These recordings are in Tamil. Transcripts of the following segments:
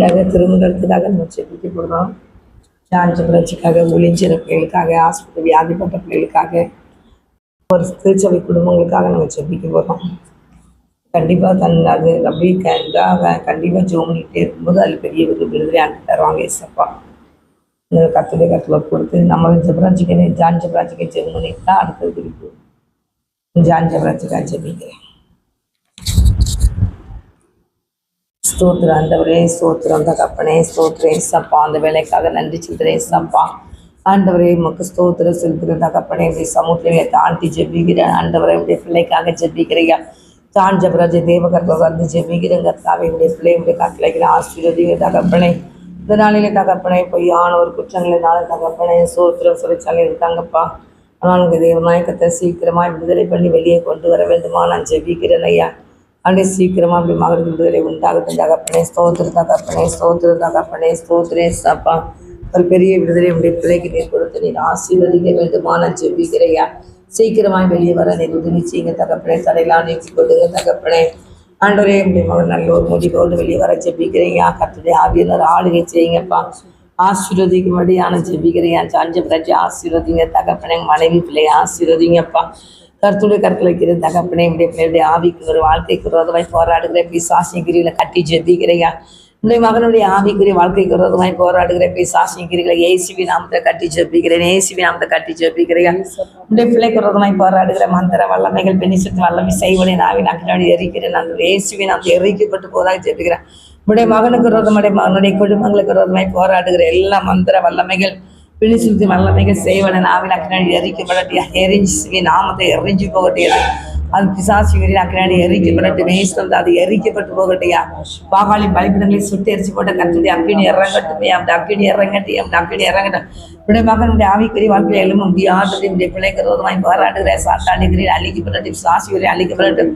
திருப்பதிக்காக திருமணத்துக்காக நம்ம செபிக்க போகிறோம். சார்ஜ் பிரச்சனைக்காக, ஒளிஞ்சிற பிள்ளைகளுக்காக, ஆஸ்பத்திரி வியாதிப்பட்ட பிள்ளைகளுக்காக, ஒரு திருச்சபை குடும்பங்களுக்காக நம்ம செபிக்க போகிறோம். கண்டிப்பாக தன்னாது ரபி கண்டிப்பாக ஜோம் பண்ணிகிட்டே இருக்கும்போது அதில் பெரிய ஒரு விடுதலை அனுப்பி தருவாங்க. ஏசப்பா கத்துடைய கத்துல கொடுத்து நம்மளும் ஜெபராஜிக்கு ஜான் ஜெபராஜிக்கு ஜெபம் பண்ணிட்டு தான் அடுத்தது குறிப்பு ஜான் ஜெபராஜிக்காக ஜெபிக்கிறேன். ஸ்தோத்திரம் ஆண்டவரே, ஸ்தோத்திரம் தகப்பனே, ஸ்தோத்திரம் ஏசப்பா. அந்த வேலைக்காக நன்றி செலுத்துறேன் ஏசப்பா. ஆண்டவரே உமக்கு ஸ்தோத்திரம் செலுத்துகிற தகப்பனே, இப்படி சமூகத்திலே தாண்டி ஜெபிக்கிறேன். ஆண்டவரே இப்படி பிள்ளைக்காக ஜெபிக்கிறையா. ஜான் ஜெபராஜ் தேவகர்ப்ப வந்து ஜெபிக்கிறேன். கர்த்தாவே இப்படி பிள்ளைகளுடைய கட்டளைகளை ஆசீர்வதிங்க தகப்பனே. இந்த நாளிலே தகப்பனே பொய்யான ஒரு குற்றங்களினால தகப்பனே ஸ்தோத்திரம் சிறைச்சாலை இருக்காங்கப்பா. ஆனால் உங்கள் தேவநாயகத்தை சீக்கிரமாக விடுதலை பண்ணி வெளியே கொண்டு வர வேண்டுமா நான் ஜெபிக்கிறேன் ஐயா. அப்படியே சீக்கிரமாக அப்படி மகளுக்கு விடுதலை உண்டாகட்டும் தகப்பனே. ஸ்தோத்திரம் தகப்பனே, ஸ்தோத்திரம் தகப்பனே, ஸ்தோத்திரேன் சாப்பா. ஒரு பெரிய விடுதலை உடைய பிள்ளைக்கு நீர் கொடுத்து நீர் ஆசீர்வதிக்க வேண்டுமா நான் ஜெபிக்கிறையா. சீக்கிரமாக வெளியே வர நீர் உதவி செய்யுங்க தகப்பனே. தடையெல்லாம் நீக்கி கொடுங்க தகப்பனே. ஆண்டவரே உடைய மகன் நல்ல ஒரு முடிவோடு வெளியே வர ஜெபிக்கிறையா. கர்த்தருடைய ஆவியானவர் ஆளுகை செய்யுங்கப்பா. ஆசீர்வதிக்கும்படியான ஜெபிக்கிறையா. சாஞ்ச பிரஜை ஆசீர்வதிங்க தகப்பனே. மனைவி பிள்ளையை ஆசீர்வதிங்கப்பா. கர்த்தருடைய கருத்தில் வைக்கிற தகப்பனே உடைய பிள்ளையுடைய ஆவிக்கு ஒரு வாழ்க்கைக்கு விரோதமாய் போராடுகிற பிசாசிகிரியில கட்டி ஜெபிக்கிறையா. உடைய மகனுடைய ஆவிக்குரிய வாழ்க்கைக்கு விரோதமாய் போராடுகிற பிசாசிகிரிகளை ஏசுவி நாமத்தை கட்டி ஜெபிக்கிறேன். ஏசுவி நாமத்தை கட்டி ஜெபிக்கிறையா. உடைய பிள்ளைக்கு விரோதமாய் போராடுகிற மந்திர வல்லமைகள் பெண்ணிசத்து வல்லமை செய்வனை நாவின் அக்கினாடி எரிக்கிறேன். அந்த ஏசுவி நாம் எரிக்கப்பட்டு போதாக ஜெபிக்கிறேன். உடைய மகனுக்கு விரோதமாய் மகனுடைய குடும்பங்களுக்கு விரோதமாய் போராடுகிற எல்லா மந்திர வல்லமைகள் பிணிசுத்தி வல்லமைகள் செய்வன நாவின் அக்கினாடி எரிக்கப்படட்டியா. எரிஞ்சி நாமத்தை எரிஞ்சு போகட்டியா. அது பிசாசி வீரின் அக்கினாடி எரிக்கப்படட்டு மேசம் அது எரிக்கப்பட்டு போகட்டியா. பாகாளி பலிபிடங்களை சுட்டு எரிச்சு போட்ட கத்துடைய அக்கினி இறங்கட்டுமே. அந்த அக்கினி இறங்கட்டி அந்த அக்கினி இறங்கட்டும். உடைய மகனுடைய ஆவிக்குரிய வாழ்க்கையில் எழும்ப முடியாதது. உடைய பிள்ளைக்கு ரோதமாய் போராடுகிற சாத்தாண்டிகிரியில் அழிக்கப்படட்டும். பிசாசி வீரில் அழிக்கப்படட்டும்.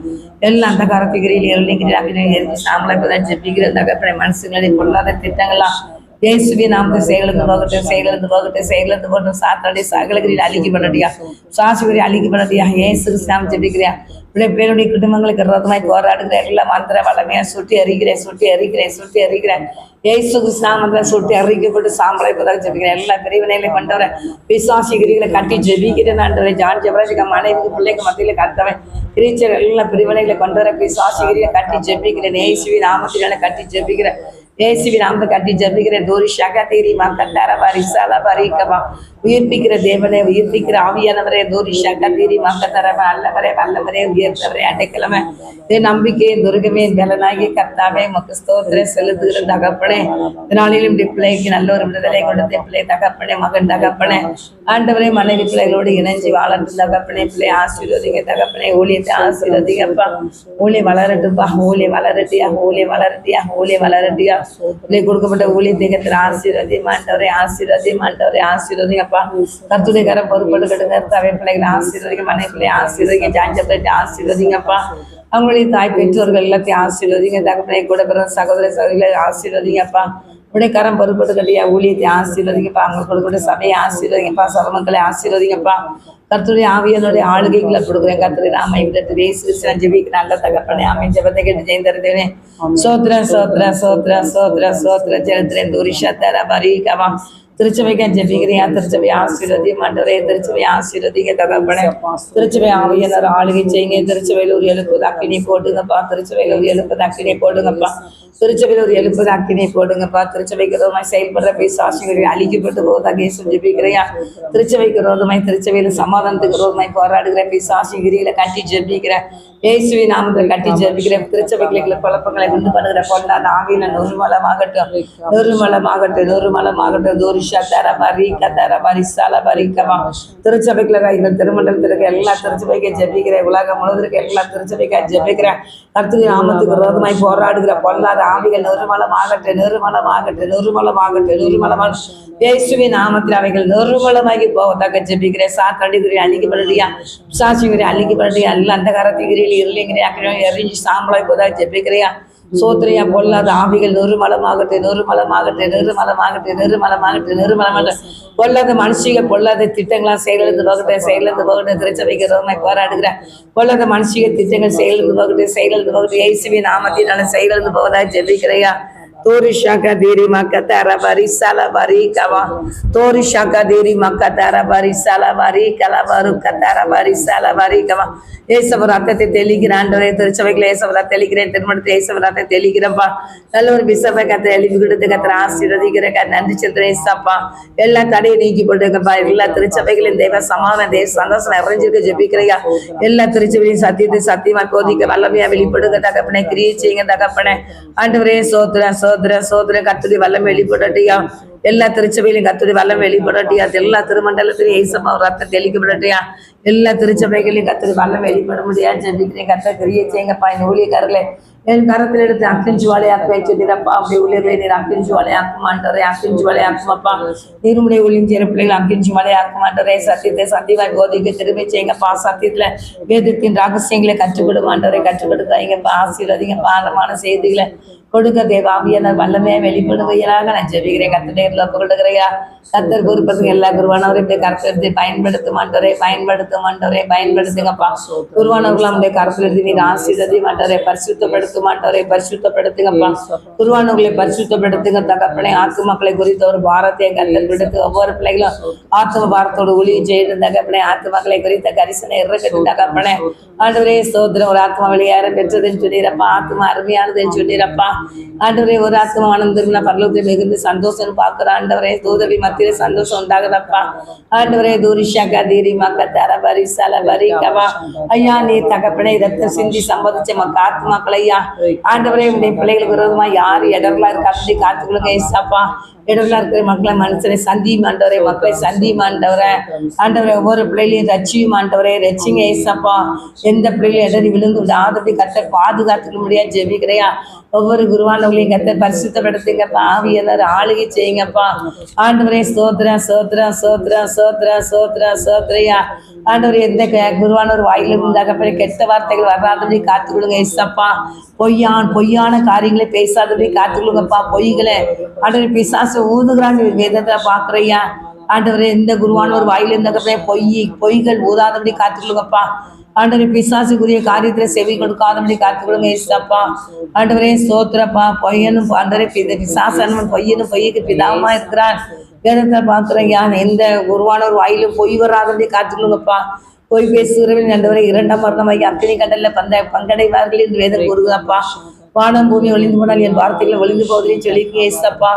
எல்லாம் அந்த காரத்திகிரியில் எல்லைங்கிற அக்கினி எரிஞ்சு சாமலை இப்பதான் ஜெபிக்கிற தகப்பனை மனசுகளை பொல்லாத திட்டங்கள்லாம் இயேசுவே நாமத்தை செயலுக்கு போகட்டும். செயலுக்கு போகட்டும். செயலுக்கு போகட்டும். சாத்தாடி சகலகிரியில் அழிக்கப்படட்டியா. சாசுவரி அழிக்கப்படட்டியா. இயேசு நாம் ஜெபிக்கிறியா. இப்படியே பேருடைய குடும்பங்களுக்கு விரோதமாய் போராடுகிற எல்லா மந்திர வல்லமையா சுட்டி அறிகிறேன். சுட்டி அறிகிறேன். சுட்டி அறிகிறேன். இயேசு கிறிஸ்துநாமத்தை சுட்டி அறிக்கப்பட்டு சாம்பலை இப்போதாக ஜெபிக்கிறேன். எல்லா பிரிவினையில கொண்டவரை பிசாசிகிரிகளை கட்டி ஜெபிக்கிறேன். ஆண்டவரை ஜான் ஜெபராஜிக்கு மனைவிக்கு பிள்ளைக்கு மத்தியில கத்தவன் கிரீச்சர் எல்லா பிரிவினைகளை கொண்டவரை பிசாசிகிரியை கட்டி ஜெபிக்கிறேன். இயேசுவின் நாமத்தினால கட்டி ஜெபிக்கிறேன். ஏசுவி நாமத்தை கட்டி ஜெபிக்கிறேன். தோரி ஷகதேரி மக்கத்தாரவா ரிசாலவா ரீக்கவா. உயிர்ப்பிக்கிற தேவனே, உயிர்ப்பிக்கிற ஆவியானவரே, தோரி ஷகதேரி மக்கத்தரவா. அல்லவரே வல்லவரே உயர்த்தவரே அடைக்கலமே நம்பிக்கை துர்கமே பலனாகி கர்த்தாவே உமக்கு ஸ்தோத்திரம் செலுத்துகிற தகப்பனே. இதனாலும் பிள்ளைக்கு நல்ல ஒரு விடுதலை கொடுத்த பிள்ளை தகப்பனே, மகன் தகப்பனே. ஆண்டவரே மனைவி பிள்ளைகளோடு இணைஞ்சு வாழறது தகப்பனே. பிள்ளை ஆசீர்வதிங்க தகப்பனே. ஊழியத்தை ஆசீர்வதிங்கப்பா. ஊழிய வளரட்டுப்பா. ஊழிய வளரட்டியா. ஊழிய வளரட்டியா. ஊழிய வளரட்டியா. பிள்ளை கொடுக்கப்பட்ட ஊழியத்தை ஆசீர்வதி மாண்டவரை ஆசீர்வதி மாண்டவரை ஆசீர்வதிங்கப்பா. கர்த்தருடைய கரம் பொறுப்பட்டு கட்டுங்க. தவை பிள்ளைகளை ஆசீர்வதிங்க. மனைவி பிள்ளையை ஆசீர்வதிங்க. ஜாஞ்ச பிள்ளைகளை ஆசீர்வதிங்கப்பா. அவங்களுடைய தாய் பெற்றோர்கள் எல்லாத்தையும் ஆசீர்வதிங்க தகப்பனை. கூட பிறந்த சகோதர சகோதரிகளை ஆசீர்வதிங்கப்பா. உடைய கரம் பொறுப்பட்டு கட்டியா. ஊழியத்தை ஆசீர்வதிங்கப்பா. அவங்களுக்கு கொடுக்கப்பட்ட சபையை ஆசீர்வதிங்கப்பா. சபமக்களை ஆசீர்வதிங்கப்பா. கர்த்தருடைய ஆவியனுடைய ஆளுகைகளை கொடுக்குறேன். கர்த்தருடைய நாம இந்த ஜெபிக்கு நல்ல தகப்பனே. அமைன் ஜெபத்தை கேட்டு ஜெயந்தரதேனே. சோத்ர சோத்ர சோத்ர சோத்ர சோத்ர ஜெயந்திரன் துரிஷத்தர பரீகவா. திருச்சபைக்கு ஜெபிக்கிறியா. திருச்சபை ஆசீர்வதி மாண்டவரே. திருச்சபை ஆசீர்வதிங்க தகப்பனே. திருச்சபை ஆவியனர் ஆளுகை செய்யுங்க. திருச்சபையில் ஒரு எழுப்புது அக்கினி போடுங்கப்பா. திருச்சபையில் ஒரு எழுப்புது அக்கினி போடுங்கப்பா. திருச்சபையில் ஒரு எழுப்புது அக்கினி போடுங்கப்பா. திருச்சபைக்கு விரோதமாய் செயல்படுற பிசாசுகளை அழிக்கப்பட்டு போவதாக ஜெபிக்கிறையா. திருச்சபைக்கு விரோதமாய் திருச்சபையில் சமாதானத்துக்கு விரோதமாய் போராடுகிற பிசாசுகிரியில கட்டி ஜெபிக்கிற இயேசுவி நாமத்தை கட்டி ஜெபிக்கிற. திருச்சபைகளை குழப்பங்களை உண்டு பண்ணுகிற பொல்லாத ஆவியில நொறுமலமாகட்டும். நொறுமலமாகட்டும். நொறுமலமாகட்டும். திருச்சபைக்குள்ள இந்த திருமண்டலத்திற்கு எல்லா திருச்சபைக்கு ஜெபிக்கிற. உலகம் முழுவதற்கு எல்லா திருச்சபைக்கா ஜெபிக்கிற. கர்த்தருடைய நாமத்துக்கு விரோதமாய் போராடுகிற பொல்லாத ஆவிகள் நொறுமலமாகட்டும். நொறுமலமாகட்டும். நொறுமலமாகட்டும். நொறுமலமாக இயேசுவின் நாமத்தில் அவைகள் நொறுமலமாகி போவதாக ஜெபிக்கிற. சாத்தடிகிற அழிக்கப்படியா. சாட்சிகிற அழிக்கப்படியா. அல்ல அந்த கரத்திகிரியில் இருளிங்கிறியா. எரிஞ்சு சாம்பலாய் போதாக ஜெபிக்கிறியா. சோத்திரையா. பொல்லாத ஆவிகள் நொறுமலமாகட்டும். நொறுமலமாகட்டும். நெருமலமாகட்டும். நெருமலமாகட்டும். நெருமலமாகட்டும். பொல்லாத மனுஷிகள் பொல்லாத திட்டங்களாம் செயலிழந்து போகட்டும். செயலிழந்து போகட்டும். திருச்சபைக்கு விரோதமாய் போராடுகிற பொல்லாத மனுஷிக திட்டங்கள் செயலிழந்து போகட்டும். செயலிழந்து போகட்டும். இயேசுவின் நாமத்தினால செயலிழந்து போவதாக ஜெபிக்கிறையா. Tori shaka diri makatara bari sala bari kawa. Tori shaka diri makatara bari sala bari kala baru katara bari sala bari kawa. ஏசவராத்தை தெளிக்கிறாண்டவரே திருச்சபைகளை ஏசவராத்தை தெளிக்கிறேன் திருமணத்தை ஏசவராத்தை தெளிக்கிறப்பா நல்ல ஒரு பிசப்பை கத்தை எழுப்பி கொடுத்து கத்திர ஆசீர்வதிக்கிற நன்றி செலுத்துறேன் ஏசப்பா எல்லா தடையை நீக்கி போட்டுக்கப்பா எல்லா திருச்சபைகளையும் தேவ சமாதான தேவ சந்தோஷம் நிறைஞ்சிருக்க ஜெபிக்கிறையா எல்லா திருச்சபையும் சத்தியத்தை சத்தியமா போதிக்க வல்லமையா வெளிப்படுங்க தகப்பனே கிரியை செய்யுங்க தகப்பனே ஆண்டவரே சோத்திர சோத்திர சோத்திர கத்துடி வல்லமை வெளிப்படட்டியா எல்லா திருச்சபையிலும் கத்துடி வல்லம் வெளிப்படட்டியா எல்லா திருமண்டலத்திலும் ஏசப்பா ரத்த தெளிக்கப்படட்டியா எல்லா திருச்சபைகளையும் கத்துடி வல்லம் வெளிப்பட முடியாது ஜெபிக்கிறேன் கத்த கிரியை செய்யுங்கப்பா என் ஊழியக்காரர்களே என் கரத்தில் எடுத்து அக்கின் ஜுவாலையாக்குவேன் சொல்லிடப்பா அப்படி ஊழியர்களை நீர் அக்கின் ஜுவாலையாக்க மாட்டோரே அக்கின் ஜுவாலையாக்குமாப்பா நீருமுடைய ஊழியம் செய்கிற பிள்ளைகள் அக்கின் ஜுவாலையாக்க மாட்டோரே சத்தியத்தை சத்தியமாய் போதிக்க திரும்பி செய்யுங்கப்பா சத்தியத்துல வேதத்தின் ரகசியங்களை கற்றுக் கொடுக்க மாட்டோரே கற்றுக் கொடுக்காதீங்கப்பா ஆசீர்வதிங்கப்பா ஆழமான செய்திகளை கொடுக்க தேவாவியனர் வல்லமையை வெளிப்படுவையராக நான் ஜெபிக்கிறேன் கத்தர் ஒப்பு கொடுக்குறையா கத்தர் பொறுப்பதுக்கு எல்லா குருவானவரையும் இப்படி கருத்தை பயன்படுத்த மாட்டோரே பயன்படுத்துங்கப்பா குருவானவர்கள் நம்முடைய கருத்தில் நீர் ஆசீர்வதி மாட்டோரே பரிசுத்தப்படுத்த மாட்டோரே பரிசுத்தப்படுத்துங்கப்பா குருவானவர்களை பரிசுத்தப்படுத்துங்க தகப்பனே ஆத்து மக்களை குறித்த ஒரு பாரத்தை கத்தர் விடுத்து ஒவ்வொரு பிள்ளைகளும் ஆத்தும பாரத்தோடு ஒளியை செய்து தகப்பனே ஆத்து மக்களை குறித்த கரிசனை இறக்கட்டு தகப்பனே ஆண்டவரே சோதரம் ஒரு ஆத்மா வெளியேற பெற்றதுன்னு சொல்லிடுறப்பா ஆத்மா அருமையானதுன்னு சொல்லிடுறப்பா ஆண்டவரே ஒரு ஆத்மா ஆனந்தம்னா பரலோகத்தை மிகுந்து சந்தோஷம் பார்க்கிற ஆண்டவரே தூதவி மத்தியில சந்தோஷம் உண்டாகுதப்பா ஆண்டவரே தூரிஷாக்கா தீரிமா கத்தார பரி சல பரி கவா ஐயா நீ தகப்பனே ரத்தம் சிந்தி சம்பாதிச்ச மக்க ஆத்மாக்கள் ஐயா ஆண்டவரே உடைய பிள்ளைகளுக்கு விரோதமா யார் இடர்லாம் இருக்கா அப்படி காத்துக்கொள்ளுங்க ஏசாப்பா இடர்ல இருக்கிற மக்களை மனுஷனை சந்தியுமாண்டவரே மக்களை சந்தியுமாண்டவரே ஆண்டவரே ஒவ்வொரு பிள்ளைகளையும் ரட்சியுமாண்டவரே ரட்சிங்க ஏசப்பா எந்த பிள்ளைகளும் இடறி விழுந்து விடாதபடி கத்தர் பாதுகாத்துக்க முடியாது ஜெபிக்கிறையா ஒவ்வொரு குருவானவங்களையும் கத்தர் பரிசுத்தப்படுத்துங்கப்பா ஆவியனர் ஆளுகை செய்யுங்கப்பா ஆண்டவரே சோத்ரா சோத்ரா சோத்ரா சோத்ரா சோத்ரா சோத்ரையா ஆண்டவர் எந்த குருவானவர் வாயில இருந்தாக்கப்படி கெட்ட வார்த்தைகள் வராதபடி காத்துக்கொள்ளுங்க ஏசப்பா பொய்யான காரியங்களை பேசாதபடி காத்துக்கொள்ளுங்கப்பா பொய்களை ஆண்டவர் பிசாசு ஊதுகிறான்னு வேதத்தை பாக்குறையா ஆண்டவரே எந்த குருவானவர் வாயில இருந்தாக்கப்படி பொய்கள் ஊதாதபடி காத்துக்கொள்ளுங்கப்பா ஆண்டவரே பிசாசுக்குரிய காரியத்துல செவி கொடுக்காதபடி காத்துக்கொள்ளுங்க ஏசப்பா ஆண்டவரே சோத்திரப்பா பொய்யனும் ஆண்டவரே பிசாசனும் பொய்யுக்கு பிதாவமா இருக்கிறான் வேதத்தை பாக்குறையா எந்த குருவானவர் வாயிலும் பொய் வராதபடி காத்துக்கொள்ளுங்கப்பா பொய் பேசுகிறவன் ஆண்டவரே இரண்டாம் மரணமாகி அக்கினி கடல்ல பங்கடைவார்கள் என்று வேதம் கூறுகிறப்பா வானம் பூமி ஒளிந்து போனால் என் வார்த்தைகளை ஒளிந்து போவதையும் சொல்லிக்க ஏசப்பா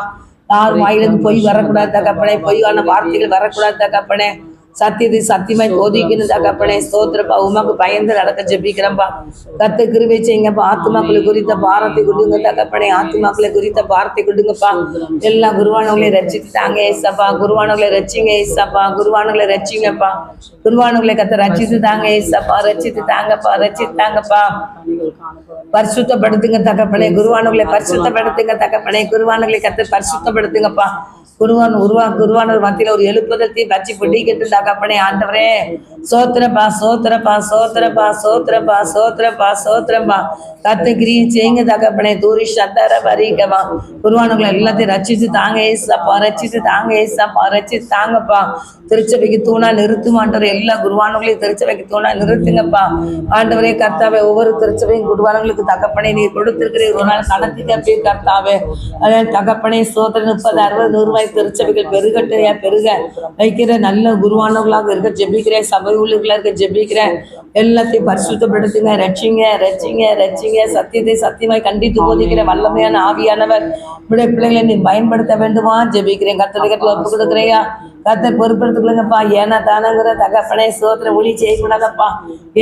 யார் வாயிலிருந்து பொய் வரக்கூடாது தகப்பனே பொய்யான வார்த்தைகள் வரக்கூடாது தகப்பனே சத்தியத்தை சத்தியமாய் போதிக்கணும் தகப்பனே ஸ்தோத்திரப்பா உமாக்கு பயந்து நடக்க ஜெபிக்கிறப்பா கத்த கிருபை செய்யுங்கப்பா ஆத்துமாக்களை குறித்த பாரத்தை கொடுங்க தகப்பனே ஆத்துமாக்களை குறித்த பாரத்தை கொடுங்கப்பா எல்லா குருவானவங்களையும் ரட்சித்துட்டாங்க ஏசப்பா குருவானவங்களை ரட்சிங்க ஏசப்பா குருவானவங்களை ரட்சிங்கப்பா குருவானவங்களை கத்த ரட்சித்து தாங்க ஏசப்பா ரட்சித்து தாங்கப்பா பரிசுத்தப்படுத்துங்க தகப்பனே குருவானவங்களை பரிசுத்தப்படுத்துங்க தகப்பனே குருவானவங்களை கத்த பரிசுத்தப்படுத்துங்கப்பா குருவானவர் மத்தியில ஒரு எழுப்புதத்தை பச்சி பிடிக்கிட்டு தகப்பனே ஆண்டவரே சோத்திரப்பா சோத்திரப்பா சோத்திரப்பா சோத்திரப்பா சோத்திரப்பா சோத்திரப்பா கத்து கிரியை செய்யுங்க தகப்பனே தூரி சத்தர பரிக்கவா குருவானவர்களை எல்லாத்தையும் ரச்சித்து தாங்க ஏசப்பா ரச்சித்து தாங்கப்பா திருச்சபைக்கு தூணா நிறுத்துமாண்டவரே எல்லா குருவானவர்களையும் திருச்சபைக்கு தூணா நிறுத்துங்கப்பா ஆண்டவரே கர்த்தாவே ஒவ்வொரு திருச்சபையும் குருவானவர்களுக்கு தகப்பனே நீ கொடுத்திருக்கிறீர் ஒரு நாள் கணக்கு கர்த்தாவே தகப்பனே சோத்திர 30-60 ரூபாய் திருச்சபைகள் பெருகட்டையா பெருக வைக்கிற நல்ல குருவானவர்களாக இருக்க ஜெபிக்கிறேன் சபை ஊழியர்களா இருக்க ஜெபிக்கிறேன் எல்லாத்தையும் பரிசுத்தப்படுத்துங்க ரட்சிங்க சத்தியத்தை சத்தியமாய் கண்டித்து போதிக்கிற வல்லமையான ஆவியானவர் இப்படி பிள்ளைகளை நீ பயன்படுத்த வேண்டுமா ஜெபிக்கிறேன் கத்தரிக்கத்துல ஒப்பு கொடுக்குறையா கத்தர் பொறுப்படுத்துக்கலங்கப்பா ஏன்னா தானங்கிற தகப்பனே சோத்திர ஒளி செய்யக்கூடாதப்பா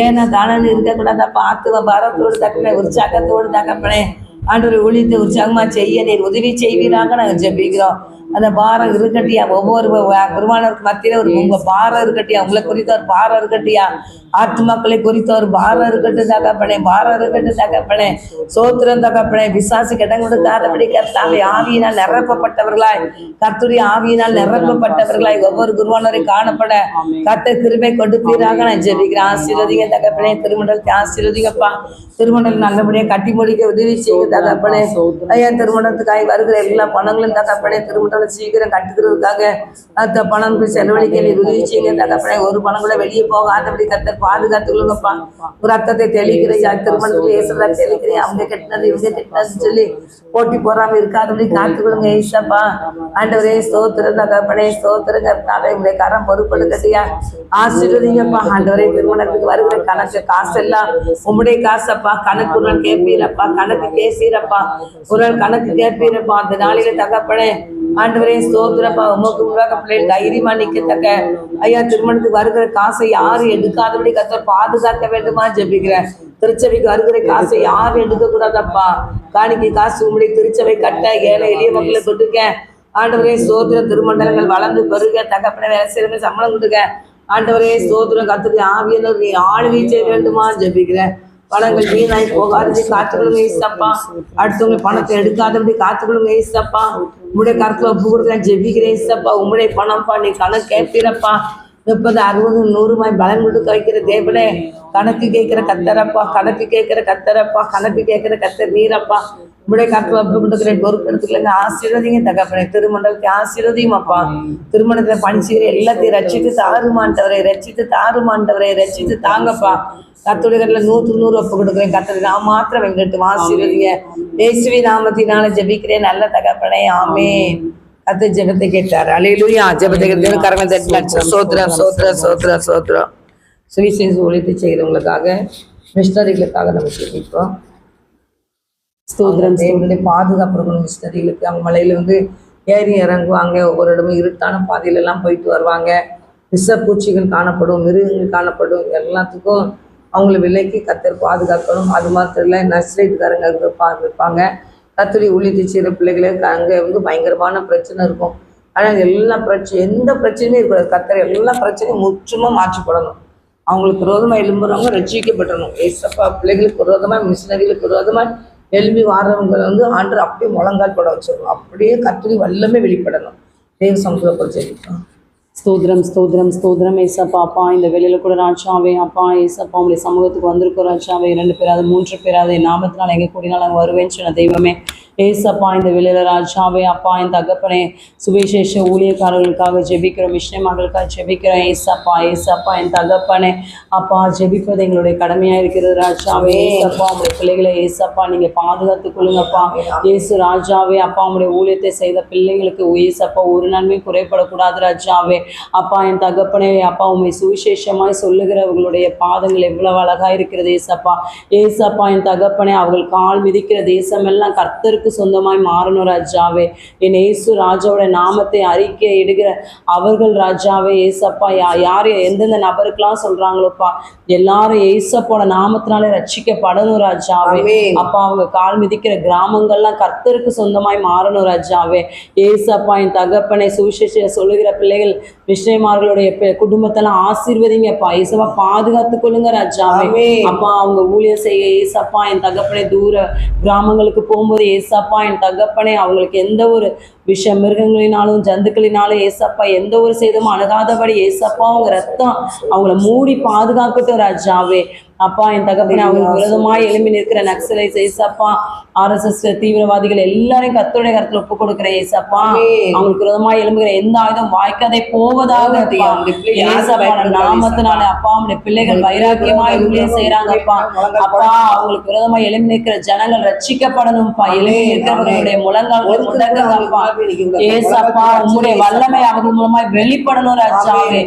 ஏன்னா தானன்னு இருக்கக்கூடாதப்பா ஆத்துவ பாரத்தோடு தகப்பனே உற்சாகத்தோடு தகப்பனே ஆண்டவர் ஒளித்து உற்சாகமா செய்ய நீர் உதவி செய்வீராக நாங்கள் ஜெபிக்கிறோம் அந்த பாரம் இருக்கட்டியா ஒவ்வொரு குருவானவருக்கு மத்தியில ஒரு உங்க பாரம் இருக்கட்டியா உங்களை குறித்த ஒரு பாரம் இருக்கட்டியா ஆத்மாக்களை குறித்த ஒரு பாரம் இருக்கட்டும் தகப்பனே சோத்திரம் தகப்பனே விசாசுக்கு இடம் கொடுக்காதபடி கர்த்தாவை ஆவியினால் நிரப்பப்பட்டவர்களாய் கர்த்தருடைய ஆவியினால் நிரப்பப்பட்டவர்களாய் ஒவ்வொரு குருவானவரை காணப்பட கர்த்தர் கிருபை கொடுப்பீராக நான் ஜெபிக்கிறேன் ஆசீர்வதிங்க தகப்பனே திருமண்டலத்தை ஆசீர்வதிங்கப்பா திருமண்டலம் நல்லபடியா கட்டி முடிக்க உதவி செய்யுங்க தகப்பனே. ஐயா திருமணத்துக்காக வருகிற எல்லா பணங்களும் தகப்பனே திருமணம் சீக்கிரம் கட்டுக்கிறதுக்காக அந்த பணம் செலவழிக்க நீ உதவி செய்யுங்க தகப்பனே. ஒரு பணம் கூட வெளியே போகாதபடி கத்தர் பாதுகாத்துக்கொள்ளுங்கப்பா. ரத்தத்தை தெளிக்கிறையா திருமணத்துல ஏசுறா தெளிக்கிறேன். அவங்க கட்டினது இவங்க கட்டினதுன்னு சொல்லி போட்டி போறாம இருக்காதபடி காத்துக்கொள்ளுங்க ஏசப்பா. ஆண்டவரே ஸ்தோத்திரம் தகப்பனே ஸ்தோத்திரம் கர்த்தாவே. உங்களுடைய கரம் பொறுப்படுத்தியா ஆசீர்வதிங்கப்பா. ஆண்டவரே திருமணத்துக்கு வருகிற கணக்கு காசு எல்லாம் உம்முடைய காசப்பா. கணக்கு ஒரு நாள் கேட்பீரப்பா, கணக்கு பேசுறப்பா, ஒரு நாள் கணக்கு கேட்பீரப்பா. அந்த நாளில தகப்பனே ஆண்டவரே ஸ்தோத்திரப்பா. உமக்கு முன்பாக பிள்ளைகள் தைரியமா நிக்கத்தக்க ஐயா திருமணத்துக்கு வருகிற காசை யாரும் எடுக்காதபடி கத்தர் பாதுகாக்க வேண்டுமா ஜெபிக்கிறேன். திருச்சபைக்கு வருகிற காசை யாரும் எடுக்க கூடாதப்பா. காணிக்கை காசு உங்களுடைய திருச்சபை கட்ட ஏழை எளிய மக்களை கொடுக்க ஆண்டவரே ஸ்தோத்திர. திருமண்டலங்கள் வளர்ந்து பெருக தகப்பன வேலை செய்யறவங்க சம்பளம் கொடுக்க ஆண்டவரே ஸ்தோத்திரம். கத்துக்கு ஆவியனர் நீ ஆளுகை செய்ய வேண்டுமா ஜெபிக்கிறேன். பணங்கள் வீணாய் போகாதபடி காத்துக்கொள்ளுங்க ஏசப்பா. அடுத்தவங்க பணத்தை எடுக்காதபடி காத்துக்கொள்ளுங்க ஏசப்பா. உங்களுடைய கருத்துல ஒப்பு கொடுக்குறேன் ஜெபிக்கிறேன் ஏசப்பா. உங்களுடைய பணம்ப்பா நீ கணக்கு கேட்பீரப்பா. 30, 60, 100 பலன் கொடுக்க வைக்கிற தேவனே. கணக்கு கேட்கிற கத்தரப்பா, கணக்கு கேட்கிற கத்தரப்பா, கணக்கு கேட்கிற கத்தர் நீரப்பா. உங்களுடைய கருத்துல ஒப்பு கொடுக்குறேன் பொறுப்பு எடுத்துக்கலங்க. ஆசீர்வதிங்க தகப்பனே. திருமண்டலத்தை ஆசீர்வதியும் அப்பா. திருமணத்துல பணி செய்கிற எல்லாத்தையும் ரட்சித்து தாருமாண்டவரை, ரட்சித்து தாருமாண்டவரை, ரட்சித்து தாங்கப்பா. கர்த்தருடைய 100க்கு 100 ஒப்பு கொடுக்குறேன். கர்த்தரை நான் மாத்திரம் வெங்கட்டும் ஆசீர்வதிங்க. இயேசுவின் நாமத்தினால ஜெபிக்கிறேன் நல்ல தகப்பனே ஆமென். கர்த்தர் ஜெபத்தை கேட்டார். அல்லேலூயா. ஜெபத்தை கேட்டு கரங்களை தட்டலாம். சோத்ரம் சோத்ரம் சோத்ரம் சோத்ரம். சுவிசேஷ ஊழியத்தை செய்கிறவங்களுக்காக மிஷனரிகளுக்காக நம்ம ஜெபிப்போம். ஸ்தோத்திரம். தேவனுடைய பாதுகாப்பு இருக்கணும் மிஷனரிகளுக்கு. அவங்க மலையில ஏறி இறங்குவாங்க. ஒவ்வொரு இடமும் இருட்டான பாதையில எல்லாம் போயிட்டு வருவாங்க. விஷப்பூச்சிகள் காணப்படும், மிருகங்கள் காணப்படும். எல்லாத்துக்கும் அவங்கள விலைக்கு கத்தர் பாதுகாக்கணும். அது மாத்திரம் இல்லை நர்சரேட்டுக்காரங்க இருப்பாங்க. கத்தருடைய ஊழியத்தை செய்கிற பிள்ளைகளுக்கு அங்கே பயங்கரமான பிரச்சனை இருக்கும். ஆனால் எல்லா எந்த பிரச்சனையும் இருக்கக்கூடாது. கத்தர் எல்லா பிரச்சனையும் முற்றுமா மாற்றப்படணும். அவங்களுக்கு விரோதமாக எழும்புறவங்க ரட்சிக்கப்படணும். ஏசப்பா பிள்ளைகளுக்கு விரோதமாக மிஷினரிகளுக்கு விரோதமாக எழும்பி வாடுறவங்க ஆண்டர் அப்படியே முழங்கால் பட வச்சிடணும். அப்படியே கத்தருடைய வல்லமே வெளிப்படணும். தேவ சமூகத்தை ஜெபிப்போம். ஸ்தோத்திரம் ஸ்தோத்திரம் ஸ்தோத்திரம் ஏசப்பா. அப்பா இந்த வேலையில கூட ராஜாவே அப்பா ஏசப்பா உங்களுடைய சமூகத்துக்கு வந்திருக்கோம் ராஜாவே. 2 பேராது 3 பேராது என் நாமத்தினால் எங்கே கூடினால் அங்கே வருவேன்னு சொன்ன தெய்வமே ஏசப்பா. இந்த வேலையில ராஜாவே அப்பா என் தகப்பனே சுவிசேஷ ஊழியக்காரர்களுக்காக ஜெபிக்கிறோம், மிஷனரிகளுக்காக ஜெபிக்கிறோம் ஏசப்பா. ஏசப்பா என் தகப்பனே அப்பா ஜெபிப்பது எங்களுடைய கடமையா இருக்கிறது ராஜாவே. ஏசப்பா உங்களுடைய பிள்ளைகளை ஏசப்பா நீங்க பாதுகாத்துக் கொள்ளுங்கப்பா. ஏசு ராஜாவே அப்பா உங்களுடைய ஊழியத்தை செய்த பிள்ளைங்களுக்கு ஏசப்பா ஒரு நன்மையும் குறைபடக்கூடாது ராஜாவே. அப்பா என் தகப்பனே அப்பா உண்மை சுவிசேஷமாய் சொல்லுகிறவர்களுடைய பாதங்கள் எவ்வளவு அழகா இருக்கிறது ஏசப்பா. ஏசப்பா என் தகப்பனே அவர்கள் கால் மிதிக்கிற தேசமெல்லாம் கர்த்தருக்கு சொந்தமாய் மாறணும் ராஜாவே. என் ஏசு ராஜாவோட நாமத்தை அறிக்கை இடுகிற அவர்கள் ராஜாவே ஏசப்பா யார் எந்தெந்த நபருக்கெல்லாம் சொல்றாங்களோப்பா எல்லாரும் ஏசப்போட நாமத்தினாலே ரட்சிக்கப்படணும் ராஜாவே. அப்பா அவங்க கால் மிதிக்கிற கிராமங்கள்லாம் கர்த்தருக்கு சொந்தமாய் மாறணும் ராஜாவே. ஏசப்பா என் தகப்பனை சுவிசேஷ சொல்லுகிற பிள்ளைகள் மிஷனரிமார்களுடைய குடும்பத்தெல்லாம் ஆசீர்வதிங்கப்பா. ஏசப்பா பாதுகாத்துக் கொள்ளுங்க ராஜாவே. அப்பா அவங்க ஊழியர் செய்ய ஏசப்பா என் தகப்பனை தூர கிராமங்களுக்கு போகும்போது ஏசப்பா என் தகப்பனை அவங்களுக்கு எந்த ஒரு விஷ மிருகங்களினாலும் ஜந்துக்களினாலும் ஏசப்பா எந்த ஒரு சேதமும் அணுகாதபடி ஏசப்பா அவங்க ரத்தம் அவங்கள மூடி பாதுகாக்கட்டும் ராஜாவே. அப்பா என் தகப்பனை அவங்களுக்கு விரோதமாய் எழும்பி நிற்கிற நக்சலைட்ஸ் ஏசப்பா RSS தீவிரவாதிகள் எல்லாரையும் கர்த்தருடைய கருத்துல ஒப்பு கொடுக்கிறேன் ஏசப்பா. அவங்களுக்கு விரோதமாய் எழும்புகிற எந்த ஆயுதம் வாய்க்காதே போவதாக நாமத்தினால அப்பா அவங்களுடைய பிள்ளைகள் வைராக்கியமாய் ஊழியம் செய்யறாங்கப்பா. அப்பா அவங்களுக்கு விரோதமாய் எழும்பி நிற்கிற ஜனங்கள் ரட்சிக்கப்படணும்ப்பா. எழும்பி இருக்கிறவர்களுடைய முழங்கால்கள் முடங்கப்பா ஏசப்பா. உங்களுடைய வல்லமை அவர்கள் மூலமாய் வெளிப்படணும் ராஜாவே.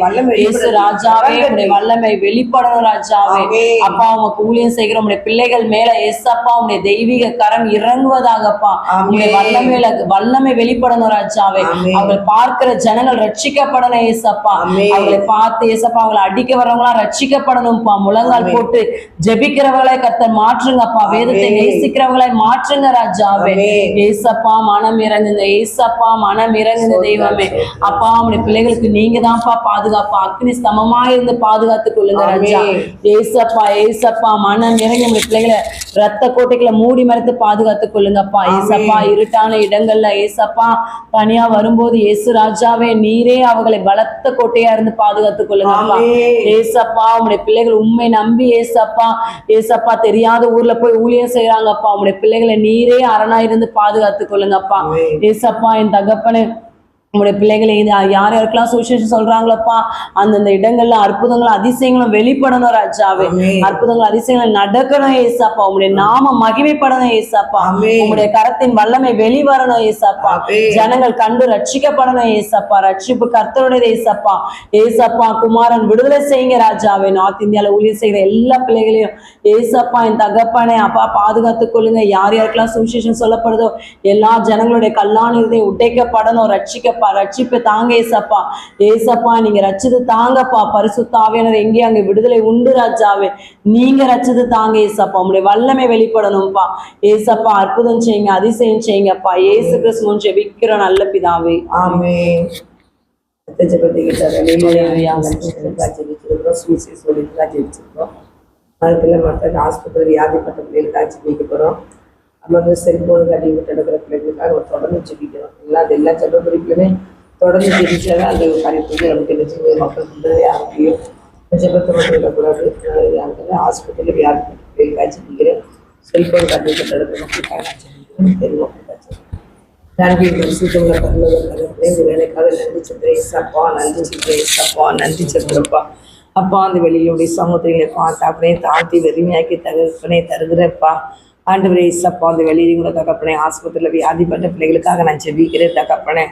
ஏசு ராஜாவே உங்களுடைய வல்லமை வெளிப்படணும் ராஜாவே. அப்பா உமக்கு ஊழியம் செய்கிற உங்களுடைய பிள்ளைகள் மேல ஏசப்பா உங்களுடைய தெய்வீக கரம் இறங்குவதாகப்பா. உங்களுடைய வல்லமை வெளிப்படணும் ராஜாவே. அவங்களை பார்க்கிற ஜனங்கள் ரட்சிக்கப்படணும் ஏசப்பா. அவங்களை பார்த்து ஏசப்பா அவங்களை அடிக்க வர்றவங்களாம் ரட்சிக்கப்படணும்ப்பா. முழங்கால் போட்டு ஜெபிக்கிறவங்களை கர்த்தர் மாற்றுங்கப்பா. வேதத்தை நேசிக்கிறவங்களை மாற்றுங்க ராஜாவே. ஏசப்பா மனம் இறங்குங்க ஏசப்பா மனம் இறங்குங்க தெய்வமே. அப்பா உங்களுடைய பிள்ளைகளுக்கு நீங்க தான்ப்பா பாதுகாப்பா. அக்னி ஸ்தமமா இருந்து பாதுகாத்துக் கொள்ளுங்க ராஜா. ஏசப்பா ஏசப்பா மனம் இறங்கி உங்களுடைய பிள்ளைகளை ரத்த கோட்டைகளை மூடி மறைத்து பாதுகாத்துக் கொள்ளுங்கப்பா ஏசப்பா. இருட்டான இடங்கள்ல ஏசப்பா தனியா வரும்போது ஏசு ராஜாவே நீரே அவர்களை பலத்த கோட்டையா இருந்து பாதுகாத்துக் கொள்ளுங்கப்பா ஏசப்பா. உங்களுடைய பிள்ளைகள் உண்மை நம்பி ஏசப்பா ஏசப்பா தெரியாத ஊர்ல போய் ஊழியம் செய்யறாங்கப்பா. உங்களுடைய பிள்ளைகளை நீரே அரணா இருந்து பாதுகாத்துக் கொள்ளுங்கப்பா ஏசப்பா. என் தகப்பனே உங்களுடைய பிள்ளைகளை யார் யாருக்கெல்லாம் சுவிசேஷம் சொல்றாங்களப்பா அந்தந்த இடங்கள்ல அற்புதங்களும் அதிசயங்களும் வெளிப்படணும் ராஜாவே. அற்புதங்கள் அதிசயங்கள் நடக்கணும் ஏசப்பா. உங்களுடைய நாம மகிமைப்படணும் ஏசப்பா. உங்களுடைய கரத்தின் வல்லமை வெளிவரணும் ஏசப்பா. ஜனங்கள் கண்டு ரட்சிக்கப்படணும் ஏசப்பா. ரட்சிப்பு கர்த்தருடையது ஏசப்பா. ஏசப்பா குமாரன் விடுதலை செய்யுங்க ராஜாவே. நார்த் இந்தியால ஊழியர் செய்கிற எல்லா பிள்ளைகளையும் ஏசப்பா என் தகப்பனே அப்பா பாதுகாத்துக் கொள்ளுங்க. யார் யாருக்கெல்லாம் சுவிசேஷம் சொல்லப்படுதோ எல்லா ஜனங்களுடைய கல்லான உடைக்கப்படணும். ரட்சிப்பை தாங்க ஏசப்பா. ஏசப்பா நீங்க ரட்சித்து தாங்கப்பா. பரிசுத்த ஆவியானவர் எங்கே அங்கே விடுதலை உண்டு ராஜாவே. நீங்க ரட்சித்து தாங்க ஏசப்பா. உங்களுடைய வல்லமை வெளிப்படணும்ப்பா ஏசப்பா. அற்புதம் செய்யுங்க அதிசயம் செய்யுங்கப்பா. ஏசு கிறிஸ்துவின் ஜெபிக்கிற நல்ல பிதாவே ஆமென். ஹாஸ்பிட்டல் வியாதிப்பட்ட பிள்ளைகளுக்காக ஜெபிக்க போறோம். நம்ம செல்போன் கட்டி விட்டு எடுக்கிற பிள்ளைகளுக்காக தொடர்ந்து ஜெபிக்கிறோம். எல்லா செல்வ பிள்ளைகளுமே தொடர்ந்து ஜெபிச்சாதான் அந்த காரியத்துக்கு நமக்கு என்ன மக்கள் கொண்டதே ஆரம்பியும். ஜெபத்தை மட்டும் விடக்கூடாது. ஹாஸ்பிட்டலில் வியாதிப்பட்ட பிள்ளைகளுக்காக ஜெபிக்கிறேன். செல்போன் கட்டி விட்டு எடுக்கிற மக்களுக்காக நான் ஜெபிக்கிறேன். தெரியும் நன்றி பரிசுத்தங்களை பரலோகத்திலே இந்த வேலைக்காக நன்றி சொல்கிறேன் ஏசப்பா. நன்றி சொல்கிறேன் ஏசப்பா. நன்றி சொல்கிறப்பா. அப்பா அந்த வெளியிலுடைய சமூகத்திலே பார்த்து அப்படியே தாழ்த்தி வெறுமையாக்கி தகப்பனே தருகிறப்பா. ஆண்டவரே ஏசப்பா அந்த வெளியில கூட தகப்பனே ஆஸ்பத்திரியில் வியாதிப்பட்ட பிள்ளைகளுக்காக நான் ஜெபிக்கிறேன் தகப்பனே.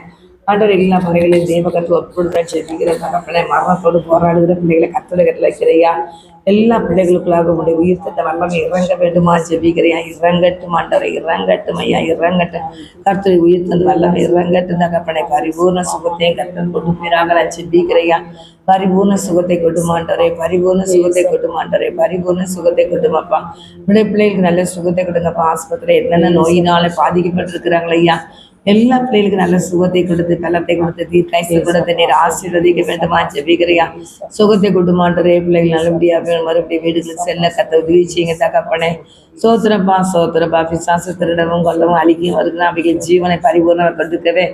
ஆண்டவர் எல்லா பிள்ளைகளையும் தேவகத்தை ஒப்புடுத்த ஜெபிக்கிற தகப்பனே. மரணத்தோடு போராடுகிற பிள்ளைகளை கத்தலை கட்டளை வைக்கிறையா. எல்லா பிள்ளைகளுக்குள்ளாக உங்களுடைய உயிர்த்தத்தை வல்லமை இறங்க வேண்டுமா ஜெபிக்கிறையா. இறங்கட்டும் ஆண்டவரை இறங்கட்டும் ஐயா இறங்கட்டும். கர்த்தரை உயிர்த்தது வல்லமை இறங்கட்டும் தகப்பனே. பரிபூர்ண சுகத்தையும் கர்த்தர் கொண்டு போயிறாங்க நான் ஜெபிக்கிறையா. பரிபூர்ண சுகத்தை கொட்டுமாண்டவரே. பரிபூர்ண சுகத்தை கொட்டுமாண்டவரே. பரிபூர்ண சுகத்தை கொட்டுமாப்பா. பிள்ளைகளுக்கு நல்ல சுகத்தை கொடுங்கப்பா. ஆஸ்பத்திரி என்னென்ன நோயினால பாதிக்கப்பட்டிருக்கிறாங்களே ஐயா எல்லா பிள்ளைகளுக்கும் நல்ல சுகத்தை கொடுத்து பலத்தை கொடுத்து தீர்க்காய்ச்சி கொடுத்து நீர் ஆசீர்வதிக்க வேண்டுமா ஜெபிக்கிறியா. சுகத்தை கொடுமாண்டரே. பிள்ளைகள் நல்லபடியாக மறுபடியும் வீடுகளுக்கு செல்ல கத்த உதவி செய்யுங்க தகப்பனே. சோத்திரப்பா பிசாசு திருடவும் கொல்லவும் அழிக்கும் வருகிறான். அவைக்கு ஜீவனை பரிபூர்ணம் கொடுக்கவே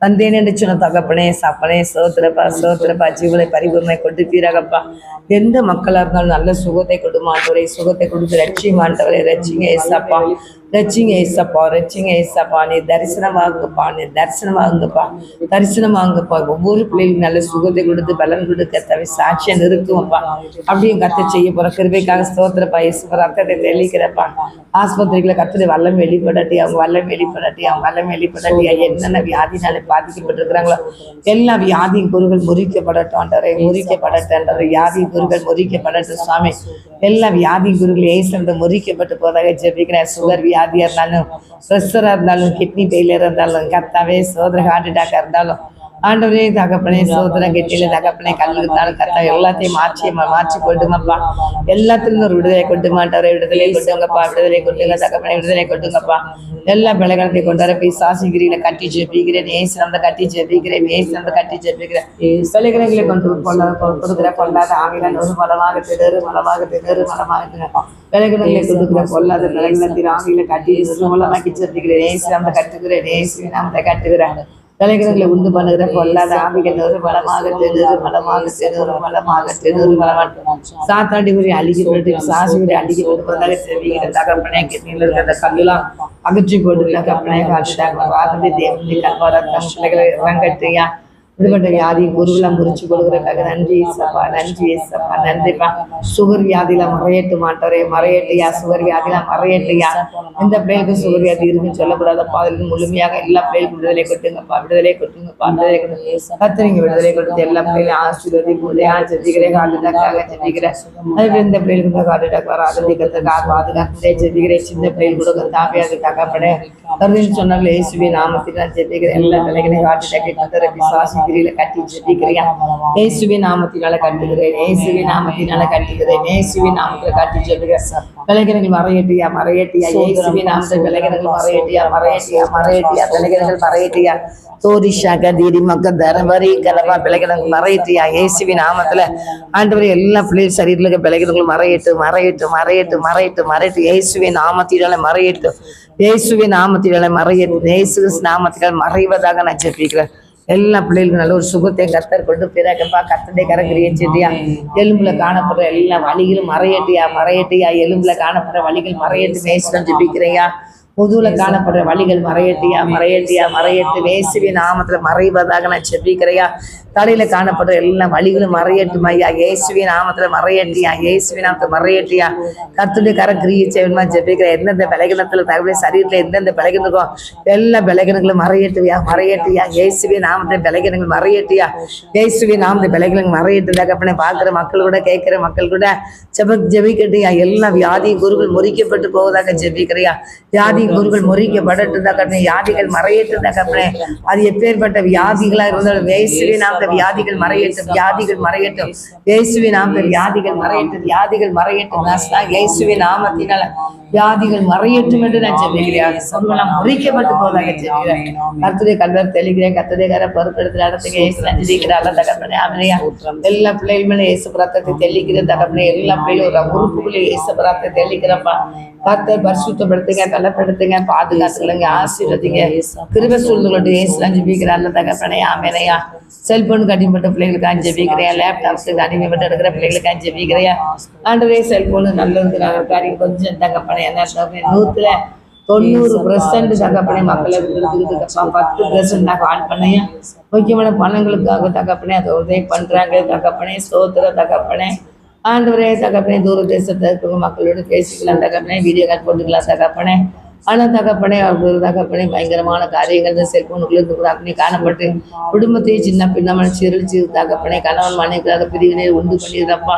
வந்தேன் என்று சொன்ன தகப்பனே சப்பனே. சோத்திரப்பா ஜீவனை பரிபூர்ணை கொண்டு தீராகப்பா. எந்த மக்களாக இருந்தாலும் நல்ல சுகத்தை கொடுமாண்டவரை. சுகத்தை கொடுத்து ரட்சிமாண்டவரை. ரட்சிங்க ஏசப்பா. ரட்சிங்க ஏசப்பா. ரட்சிங்க ஏசப்பா. நீ தரிசனமாகுங்கப்பா. நீ தரிசனமாகுங்கப்பா. தரிசனமாகுங்கப்பா. ஒவ்வொரு பிள்ளைகளும் நல்ல சுகத்தை கொடுத்து பலன் கொடுக்க தவிர சாட்சியா நிறுத்துவப்பா. அப்படியும் கத்தை செய்ய போற கிருபைக்காக ஸ்தோத்திரப்பா. ஏசப்பா ரத்தத்தை தெளிக்கிறப்பா. ஆஸ்பத்திரிகளை கத்தனை வல்லம் வெளிப்படாட்டி அவங்க வல்லம் வெளிப்படாட்டி அவங்க வல்லம் வெளிப்படாட்டி என்னென்ன வியாதினாலே பாதிக்கப்பட்டிருக்கிறாங்களோ எல்லா வியாதியின் குருகள் முறிக்கப்படட்டும் ஆண்டவரே. முறிக்கப்படட்டும் வியாதியின் குருகள் முறிக்கப்படட்டும் சுவாமி. எல்லா வியாதியின் குருகள் ஏசு முறிக்கப்பட்டு போதாக ஜெபிக்கிறேன். சுகர் வியாதியா இருந்தாலும் ப்ரெஷரா இருந்தாலும் கிட்னி ஃபெயிலியர் இருந்தாலும் கத்தாவே சோதர ஹார்ட் அட்டாக்கா இருந்தாலும் ஆண்டவரே தகப்பனே சோதரம் கெட்டியில தகப்பனே கல்லு இருந்தாலும் கத்தா எல்லாத்தையும் மாற்றி கொட்டுங்கப்பா. எல்லாத்துக்கும் ஒரு விடுதலை கொட்டு மாட்டாரே. விடுதலை கொட்டுங்கப்பா. விடுதலை கொட்டுங்க தகப்பனே. விடுதலை கொட்டுங்கப்பா. எல்லா பிள்ளைகளையும் கொண்டாட போய் சாசிகிரியில கட்டி ஜெபிக்கிறேன். ஏசினந்த கட்டி ஜெபிக்கிறேன். ஏசினந்த கட்டி ஜெபிக்கிறேன். பிள்ளைகளை கொண்டு கொடுக்குற கொள்ளாத ஆவில ஒரு மலமாக திணறு மலமாக திணறு மலமாக திணறும். பிள்ளைகளை கொடுக்குற கொள்ளாத பிள்ளைகளை ஆவியில கட்டி மூலமாக்கி ஜெபிக்கிறேன். ஏசினந்த கட்டுக்கிறேன். ஏசினந்த கட்டுகிறேன். தலைகளை உண்டு பண்ணுகிற கொள்ளாத ஆவிகள் ஒரு பலமாக சாத்தாண்டி உரி அழிக்கிறது சாசி உரி அழிக்கிறது செவிகிற தகப்பனே. கெட்டியில் இருக்கிற கல்லாம் அகற்றி போட்டு தகப்பனே காட்சி தேவனை கல்வாரத்தம் பிள்ளைகளை இறங்கட்டியா. விடுபட்ட வியாதி குருவெல்லாம் முறிச்சு கொடுக்குறதுக்காக நன்றி ஏசப்பா. நன்றி ஏசப்பா. நன்றிப்பா. சுகர் வியாதியில மறையட்டு மாட்டோரே. மறையட்டையா. சுகர் வியாதியில மறையட்டையா. எந்த பிள்ளைகளுக்கு சுகர் வியாதி இருக்குன்னு சொல்லக்கூடாதப்பா. அதுக்கு முழுமையாக எல்லா பிள்ளைகளுக்கும் விடுதலை கொட்டுங்கப்பா. விடுதலை கொட்டுங்கப்பா. விடுதலை கொட்டு கத்திரிங்க விடுதலை கொடுத்து எல்லா பிள்ளைகளையும் ஆசீர்வதி மூலையா ஜெபிக்கிறேன். காட்டுக்காக ஜெபிக்கிறேன். அதுவே இந்த பிள்ளைகளுக்கு இந்த காட்டுக்காக வராது கத்துக்காக பாதுகாத்து ஜெபிக்கிறேன். சின்ன பிள்ளைகள் கூட தாவியாது தகப்பனே வருதுன்னு சொன்னால இயேசுவின் நாமத்தில் நான் ஜெபிக்கிறேன். எல்லா பிள்ளைகளையும் காட்டுக்காக கத்தரை விசுவாசி கிரியில கட்டி ஜெபிக்கிறியா இயேசுவின் நாமத்தினால கட்டுகிறேன், இயேசுவின் நாமத்தினால கட்டுகிறேன், இயேசுவின் நாமத்துல கட்டி ஜெபிக்கிறேன். விலகினங்கள் மறையட்டியா மறையட்டியா இயேசுவின் நாமத்தில் விலகினங்கள் மறையட்டியா மறையட்டியா மறையட்டியா விலகினங்கள் மறையட்டியா தோரிஷா கதீரி மக்க தரவரி கலவா விலகினங்கள் மறையட்டியா இயேசுவின் நாமத்துல ஆண்டவரே எல்லா பிள்ளைகள் சரீரத்துல விலகினங்கள் மறையட்டு மறையட்டு மறையட்டு மறையட்டு மறையட்டு இயேசுவின் நாமத்தினால மறையட்டு இயேசுவின் நாமத்தினால மறையட்டு இயேசு நாமத்தினால மறைவதாக நான் ஜெபிக்கிறேன். எல்லா பிள்ளைகளுக்கும் நல்ல ஒரு சுகத்தை கர்த்தர் கொண்டு பிறக்கப்பா கர்த்தருடைய கரங்கிரியை செட்டியா எலும்புல காணப்படுற எல்லா வழிகளும் மறையட்டியா மறையட்டியா எலும்புல காணப்படுற வழிகள் மறையட்டு மேய்ச்சி ஜெபிக்கிறையா முதுகுல காணப்படுற வழிகள் மறையட்டியா மறையட்டியா மறையட்டு இயேசுவின் நாமத்துல மறைவதாக நான் ஜெபிக்கிறையா தலையில காணப்படுற எல்லா வழிகளும் மறையட்டும் ஐயா இயேசுவின் நாமத்துல மறையட்டியா இயேசுவின் நாமத்துல மறையட்டியா கர்த்தருடைய கரங்கிரியை செய்யணுமா ஜெபிக்கிறேன். எந்தெந்த விலகினத்துல தகவலே சரீரத்துல எந்தெந்த விலகினருக்கோ எல்லா விலகினங்களும் மறையட்டுவியா மறையட்டியா இயேசுவின் நாமத்துல விலகினங்கள் மறையட்டியா இயேசுவின் நாமத்துல விலகினங்கள் மறையட்டு தகப்பனே பார்க்கிற மக்கள் கூட கேட்கிற மக்கள் கூட ஜெபிக்கட்டியா எல்லா வியாதி குருகள் முறிக்கப்பட்டு போவதாக ஜெபிக்கிறியா வியாதி குருகள் முறிக்கப்படட்டு தகப்பனே வியாதிகள் மறையட்டு தகப்பனே அது எப்பேற்பட்ட வியாதிகளா இருந்தாலும் இயேசுவின் நாமத்துல வியாதிகள் மறையட்டும் வியாதிகள் மறையட்டும் இயேசுவின் நாமத்துல வியாதிகள் மறையட்டும் வியாதிகள் மறையட்டும் இயேசுவின் நாமத்தினால வியாதிகள் மறையட்டும் என்று நான் ஜெபிக்கிறேன். சொல்லாம் முறிக்கப்பட்டு போவதாக ஜெபிக்கிறேன். கர்த்தருடைய கல்வர் தெளிக்கிறேன் கர்த்தருடைய கரை பொறுப்பெடுத்து நடத்துங்க இயேசு நஞ்சிக்கிறாள் தகப்பனே ஆமையா எல்லா பிள்ளைகளுமே இயேசு ரத்தத்தை தெளிக்கிற தகப்பனே எல்லா பிள்ளைகளும் உறுப்புகளை இயேசு ரத்தத்தை தெளிக்கிறப்பா கர்த்தர் பரிசுத்தப்படுத்துங்க பலப்படுத்துங்க பாதுகாத்துக்கலுங்க ஆசீர்வதிங்க கிருபை சூழ்நிலை இயேசு ஜெபிக்கிறாள் தகப்பனே ஆமையா செல்போனுக்கு அடிமைப்பட்ட பிள்ளைகளுக்கு ஜெபிக்கிறையா லேப்டாப்ஸுக்கு அடிமைப்பட்டு எடுக்கிற பிள்ளைகளுக்கு ஜெபிக்கிறையா ஆண்டவரே செல்போனு நல்லதுக்கு காரியம் கொஞ்சம் தகப்பனே என்ன 100% தகப்பனே மக்களை இருக்குதுப்பா 10% நாங்கள் ஆன் பண்ணையா முக்கியமான பணங்களுக்காக தகப்பனே அதை உதவி பண்றாங்க தகப்பனே ஸ்தோத்திர தகப்பனே ஆண்டவரே தகப்பனே தூர தேசத்துல இருக்கிறவங்க மக்களோட பேசிக்கலாம் தகப்பனே வீடியோ கால் போட்டுக்கலாம் தகப்பனே ஆனால் தகப்பனே அவர் தகப்பனே பயங்கரமான காரியங்கள் செல்போனுக்குள்ள இருந்து கூட அப்படி காணப்பட்டு குடும்பத்தையே சின்ன பின்னமன சிறுச்சு தகப்பனே கணவன் மனைவிக்காக பிரிவினை உண்டு பண்ணிடுறப்பா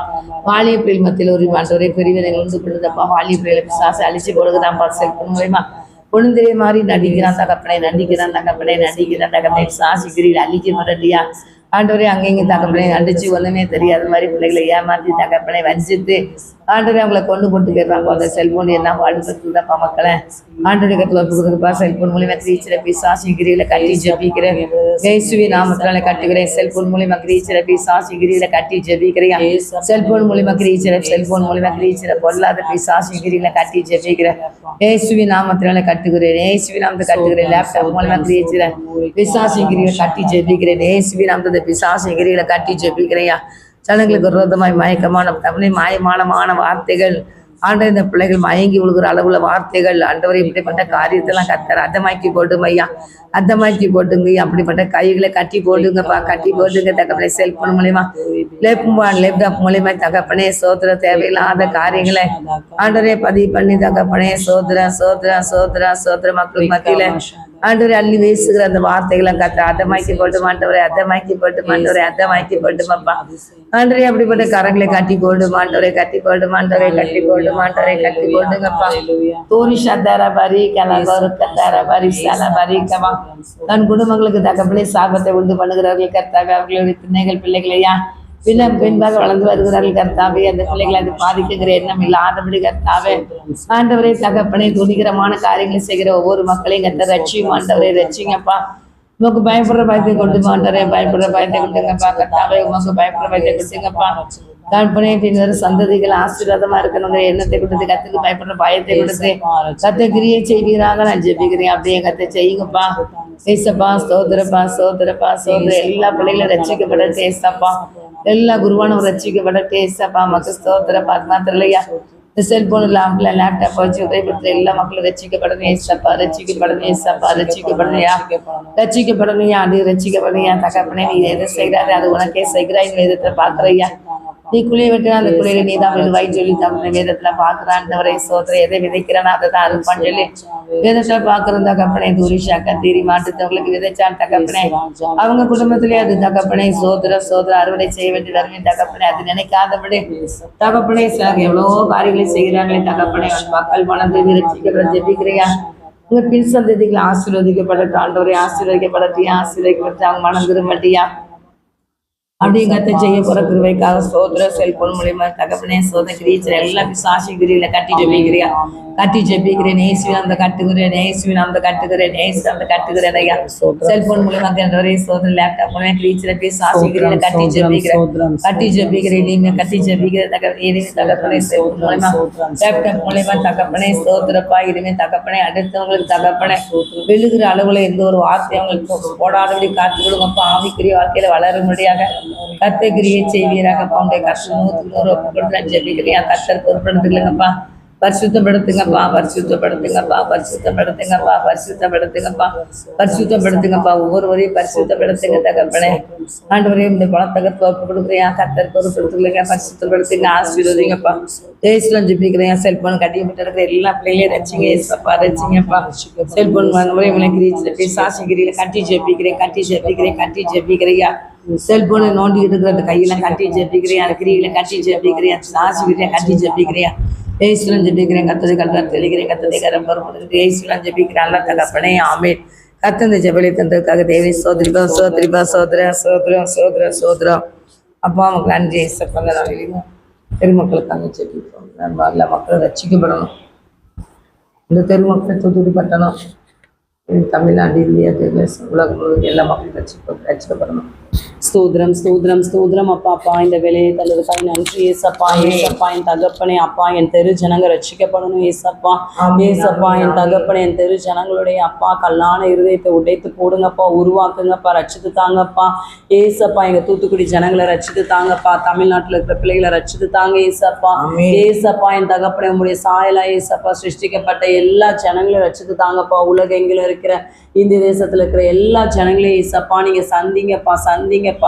வாலிய பிரிவு மத்தியில் ஒரு ஆண்டவரே பிரிவினைகள் உண்டு பண்ணுறப்பா வாலிய பிரிவில் பிசாசை அழிச்சு போடுறதாப்பா செல்போன் மூலமா குழந்தைய மாதிரி நடிக்கிறான் தகப்பனே நடிக்கிறான் தகப்பனே சாசி கிரியில் அழிக்க மாட்டேடியா ஆண்டவரே அங்கெங்கே தகப்பனே அடிச்சு ஒன்றுமே தெரியாத மாதிரி பிள்ளைகளை ஏமாற்றி தகப்பனே வஞ்சித்து ஆண்டவரே அவங்களை கொண்டு போட்டு போயிடுறாங்க அந்த செல்போன் என்ன வாழ்ந்துருக்குதாப்பா மக்களை ஆண்டோடைய கற்றுப்பா செல்போன் மூலியமா கிரீச்சில பிசாசி கிரியில கட்டி ஜெபிக்கிறேன் இயேசுவி நாமத்தினால கட்டுகிறேன் செல்போன் மூலியமா கிரீச்சில பிசாசி கிரியில கட்டி ஜெபிக்கிறேன் செல்போன் மூலியமா கிரீச்சில பொல்லாத பிசாசி கிரியில கட்டி ஜெபிக்கிறேன் இயேசுவி நாமத்தினால கட்டுகிறேன் இயேசுவி நாமத்தை கட்டுகிறேன் லேப்டாப் மூலமா கிரீச்சில பிசாசி கிரியில கட்டி ஜெபிக்கிறேன் இயேசுவி நாமத்தை பிசாசி கிரியில கட்டி ஜெபிக்கிறையா ஜனங்களுக்கு விரோதமாய் மயக்கமான மாயமான வார்த்தைகள் ஆண்டவர் இந்த பிள்ளைகள் மயங்கி விழுகிற அளவுல வார்த்தைகள் ஆண்டவர் இப்படிப்பட்ட காரியத்தெல்லாம் கத்தர் அதமாக்கி போடுங்க ஐயா அதமாக்கி போட்டுங்க அப்படிப்பட்ட கைகளை கட்டி போடுங்கப்பா கட்டி போடுங்க தகப்பனே செல்போன் மூலியமா லேப்டாப் மூலியமா தகப்பனே சோதர தேவையில்லாத காரியங்களை ஆண்டவரே பதிவு பண்ணி தகப்பனே சோதர மக்கள் மத்தியில ஆண்டவரை அள்ளி வீசுகிற அந்த வார்த்தைகளை கத்த அதமாக்கி போட்டு மாண்டவரை அதமாக்கி போட்டுமாப்பா ஆண்டவரே அப்படிப்பட்ட கரங்களை கட்டி போடுங்கப்பா தோனி சத்தாரா பரி கலா பரி சலா பரிக்கமா தன் குடும்பங்களுக்கு தகப்பனே சாபத்தை உண்டு பண்ணுகிறார்கள் கர்த்தாவே அவர்களுடைய பிள்ளைகளையா பின்பாக வளர்ந்து வருகிறார்கள் கர்த்தாவே அந்த பிள்ளைகளை அது பாதிக்குங்கிற எண்ணம் இல்லாதபடி கர்த்தாவே ஆண்டவரே தகப்பனே துணிகரமான காரியங்களை செய்கிற ஒவ்வொரு மக்களையும் கர்த்தர் ரட்சியும் ஆண்டவரே ரட்சிங்கப்பா உமக்கு பயப்படுற பயத்தை கொண்டு மாண்டவரே பயப்படுற பயத்தை கொடுங்கப்பா கர்த்தாவே உமக்கு பயப்படுற பயத்தை கொடுத்துங்கப்பா கற்பனை பின்னர் சந்ததிகள் ஆசீர்வாதமா இருக்கணுங்கிற எண்ணத்தை கொடுத்து கத்துக்கு பயப்படுற பயத்தை கொடுத்து கத்தை கிரியை செய்வீராக நான் ஜெபிக்கிறேன் அப்படியே கத்தை செய்யுங்கப்பா ஏசப்பா சோதரப்பா எல்லா பிள்ளைகளும் ரட்சிக்கப்படட்டும் ஏசப்பா எல்லா குருவானும் ரட்சிக்கப்படட்டும் ஏசப்பா மக்கள் ஸ்தோத்திரப்பா அது மாத்திரம் இல்லையா இந்த செல்போன் லேப்டாப் வச்சு உதவிப்படுத்த எல்லா மக்களும் ரட்சிக்கப்படணும் ஏசப்பா ரட்சிக்கப்படணும்யா அது ரட்சிக்கப்படணும்யா தகப்பனே நீ எதை செய்கிறாரு அது உனக்கே செய்கிறாய் வேதத்துல பாக்குறையா நீ குழியை வெட்டினா அந்த குழியில நீ தான் விழுவாய் சொல்லி தமிழ் வேதத்துல பாக்குறான்றவரை சோதரை எதை விதைக்கிறானோ அதை தான் அறுப்பான்னு சொல்லி வேதத்துல பாக்குறது தகப்பனே தூரிஷா கத்தீரி மாட்டுத்தவங்களுக்கு விதைச்சான் தகப்பனே அவங்க குடும்பத்திலே அது தகப்பனே சோதர அறுவடை செய்ய வேண்டியது தகப்பனே அது நினைக்காதபடி தகப்பனே எவ்வளவோ காரியங்களை செய்கிறாங்களே தகப்பனே மக்கள் மனதை ரட்சிக்கப்பட ஜெபிக்கிறியா உங்க பின் சந்ததிகளை ஆசீர்வதிக்கப்படட்டும் ஆண்டவரை ஆசீர்வதிக்கப்படட்டியா அவங்க மனம் திரும்பட்டியா அப்படியே கத்த செய்ய போற கிருபைக்காக சோதர செல்போன் மூலியமா தகப்பனே சோத கிரீச்சர் எல்லா பிசாசி கிரியில கட்டி ஜெபிக்கிறியா கட்டி ஜெபிக்கிறேன் நேசுவின் அந்த கட்டுகிறேன் நேசுவின் அந்த கட்டுகிறேன் நேசு அந்த கட்டுகிறேன் ஐயா செல்போன் மூலியமா கண்டவரே சோதர லேப்டாப் மூலியமா கிரீச்சர் பிசாசி கிரியில கட்டி ஜெபிக்கிறேன் நீங்க கட்டி ஜெபிக்கிற தகப்பனே செல்போன் மூலியமா லேப்டாப் மூலியமா தகப்பனே சோதரப்பா இனிமே தகப்பனே அடுத்தவங்களுக்கு தகப்பனே விழுகிற அளவுல எந்த ஒரு வார்த்தை அவங்களுக்கு போடாதபடி காத்து விடுங்கப்பா ஆவிக்குரிய வாழ்க்கையில வளரும்படியாக கத்தை கிரியை செய்வீராகப்பா உங்களுடைய கஷ்டம் 100 ஒப்புக்கொடுத்து ஜெபிக்கிறியா கத்தர் பொறுப்படுத்துங்களப்பா பரிசுத்தப்படுத்துங்கப்பா பரிசுத்தப்படுத்துங்கப்பா பரிசுத்தப்படுத்துங்கப்பா பரிசுத்தப்படுத்துங்கப்பா பரிசுத்தப்படுத்துங்கப்பா ஒவ்வொருவரையும் பரிசுத்தப்படுத்துங்க தகப்பனே ஆண்டவரே இந்த குளத்தகத்தை ஒப்பு கொடுக்குறியா கத்தர் பொறுப்படுத்துங்க பரிசுத்தப்படுத்துங்க ஆசீர்வதிங்கப்பா தேசலாம் ஜெபிக்கிறேன் செல்போன் கட்டிவிட்டு இருக்கிற எல்லா பிள்ளைகளையும் ரசிங்க ஏசப்பா ரசிங்கப்பா செல்போன் முறை கிரீச்சில் சாசிகிரியில கட்டி ஜெபிக்கிறேன் கட்டி ஜெபிக்கிறேன் கட்டி ஜெபிக்கிறியா செல்போனை நோண்டிக்கிட்டு இருக்கிற அந்த கையில கட்டி ஜெபிக்கிறியா அந்த கிரியில கட்டி ஜெபிக்கிறியா சாசிகிரியா கட்டி ஜெபிக்கிறியா ஏசுலாம் ஜெபிக்கிறேன் கத்ததை கல்தான் தெளிக்கிறேன் கத்ததை கரம் பொறுப்படுது ஏசுலாம் ஜெபிக்கிறேன் அல்ல தகப்பனே ஆமே கத்தந்த ஜெபலை தந்ததுக்காக தேவை சோதரிபா சோதரிபா சோதரா சோதரம் சோதரா சோதரம் அப்பா நமக்கு நன்றி ஏசப்பா நாளிலும் பெருமக்களுக்காக ஜெபிப்போம் நல்ல மக்கள் ரட்சிக்கப்படணும் இந்த தெருமக்களை தூத்துக்குடி பட்டணம் தமிழ்நாடு இந்தியா தேசம் உலகம் முழுவதும் எல்லா மக்களும் ரட்சிக்கப்படணும் ஸ்தோத்திரம் ஸ்தோத்திரம் ஸ்தோத்திரம் அப்பா அப்பா இந்த வேலையை தந்ததுக்காக நன்றி ஏசப்பா ஏசப்பா என் தகப்பனே அப்பா என் தெரு ஜனங்க ரட்சிக்கப்படணும் ஏசப்பா ஏசப்பா என் தகப்பனே என் தெரு ஜனங்களுடைய அப்பா கல்லான இருதயத்தை உடைத்து போடுங்கப்பா உருவாக்குங்கப்பா ரட்சித்து தாங்கப்பா ஏசப்பா எங்க தூத்துக்குடி ஜனங்களை ரட்சித்து தாங்கப்பா தமிழ்நாட்டில் இருக்கிற பிள்ளைகளை ரட்சித்து தாங்க ஏசப்பா ஏசப்பா என் தகப்பனே உங்களுடைய சாயலா ஏசப்பா சிருஷ்டிக்கப்பட்ட எல்லா ஜனங்களையும் ரட்சித்து தாங்கப்பா உலகெங்கிலும் இருக்கிற இந்திய தேசத்துல இருக்கிற எல்லா ஜனங்களையும் ஏசப்பா நீங்க சந்திங்கப்பா சந்திங்கப்பா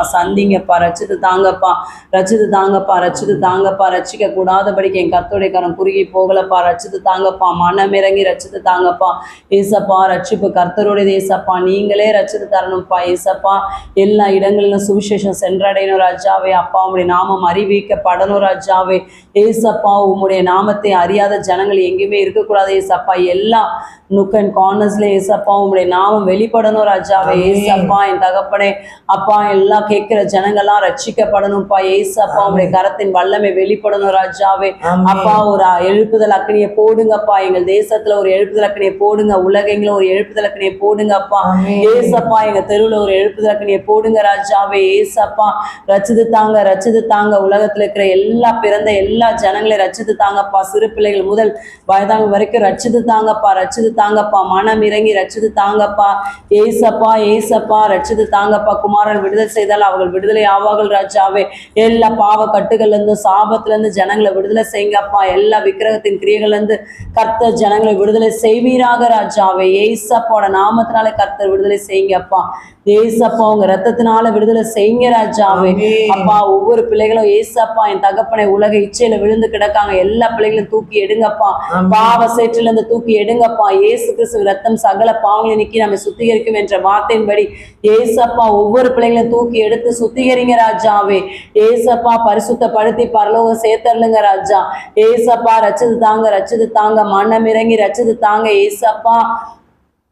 ரட்சித்து தாங்கப்பா ரட்சித்து தாங்கப்பா ரட்சித்து தாங்கப்பா ரட்சிக்க கூடாதபடிக்கு என் கர்த்தருடைய கரம் குறுகி போகலப்பா ரட்சித்து தாங்கப்பா மனமிறங்கி ரட்சித்து தாங்கப்பா ஏசப்பா ரட்சிப்பு கர்த்தருடைய ஏசப்பா நீங்களே ரட்சித்து தரணும்ப்பா ஏசப்பா எல்லா இடங்களிலும் சுவிசேஷம் சென்றடையணும் ராஜாவே அப்பா உங்களுடைய நாமம் அறிவிக்கப்படணும் ராஜாவே ஏசப்பா உங்களுடைய நாமத்தை அறியாத ஜனங்கள் எங்கேயுமே இருக்கக்கூடாது ஏசப்பா எல்லா நுக் அண்ட் கார்னர்ஸ்ல ஏசப்பா உங்களுடைய நாமம் வெளிப்படணும் ராஜாவே ஏசப்பா என் தகப்பனே அப்பா எல்லாம் கேட்கிற ஜனங்கள்லாம் ரட்சிக்கப்படணும்ப்பா ஏசப்பா உங்களுடைய கரத்தின் வல்லமை வெளிப்படணும் ராஜாவே அப்பா ஒரு எழுப்புதல் அக்கனியை போடுங்கப்பா எங்கள் தேசத்துல ஒரு எழுப்புதல் அக்கனியை போடுங்க உலகெங்கிலும் ஒரு எழுப்புதல் அக்கனியை போடுங்கப்பா ஏசப்பா எங்க தெருவுல ஒரு எழுப்புதல் அக்கனியை போடுங்க ராஜாவே ஏசப்பா ரட்சித்து தாங்க உலகத்துல இருக்கிற எல்லா பிறந்த எல்லா ஜனங்களையும் ரட்சித்து தாங்கப்பா சிறு பிள்ளைகள் முதல் வயதான வரைக்கும் ரட்சித்து தாங்கப்பா மனம் இறங்கி ரட்சித்து தாங்கப்பா ஏசப்பா ரட்சித்து தாங்கப்பா குமாரன் விடுதலை செய்தால் அவர்கள் விடுதலை ஆவார்கள் ராஜாவே எல்லா பாவ கட்டுகள்ல இருந்து சாபத்துல இருந்து ஜனங்களை விடுதலை செய்யுங்கப்பா எல்லா விக்கிரகத்தின் கிரியைகள்ல இருந்து கர்த்தர் ஜனங்களை விடுதலை செய்வீராக ராஜாவே ஏசப்பாவோட நாமத்தினால கர்த்தர் விடுதலை செய்யுங்கப்பா ஏசப்பா உங்க ரத்தத்தினால விடுதலை செய்யுங்க ராஜாவே அப்பா ஒவ்வொரு பிள்ளைகளும் ஏசப்பா என் தகப்பனை உலக இச்சையில விழுந்து கிடக்காங்க எல்லா பிள்ளைகளும் தூக்கி எடுங்கப்பா பாவ சேற்றில இருந்து தூக்கி எடுங்கப்பா ஏசு கிறிஸ்து ரத்தம் சகல பாவங்களை நீக்கி நம்ம சுத்திகரிக்கும் என்ற வார்த்தையின்படி ஏசப்பா ஒவ்வொரு பிள்ளைகளையும் தூக்கி எடுத்து சுத்திகரிங்க ராஜாவே ஏசப்பா பரிசுத்தப்படுத்தி பரலோகம் சேர்த்தருளுங்க ராஜா ஏசப்பா ரட்சித்து தாங்க மனம் இறங்கி ரட்சித்து தாங்க ஏசப்பா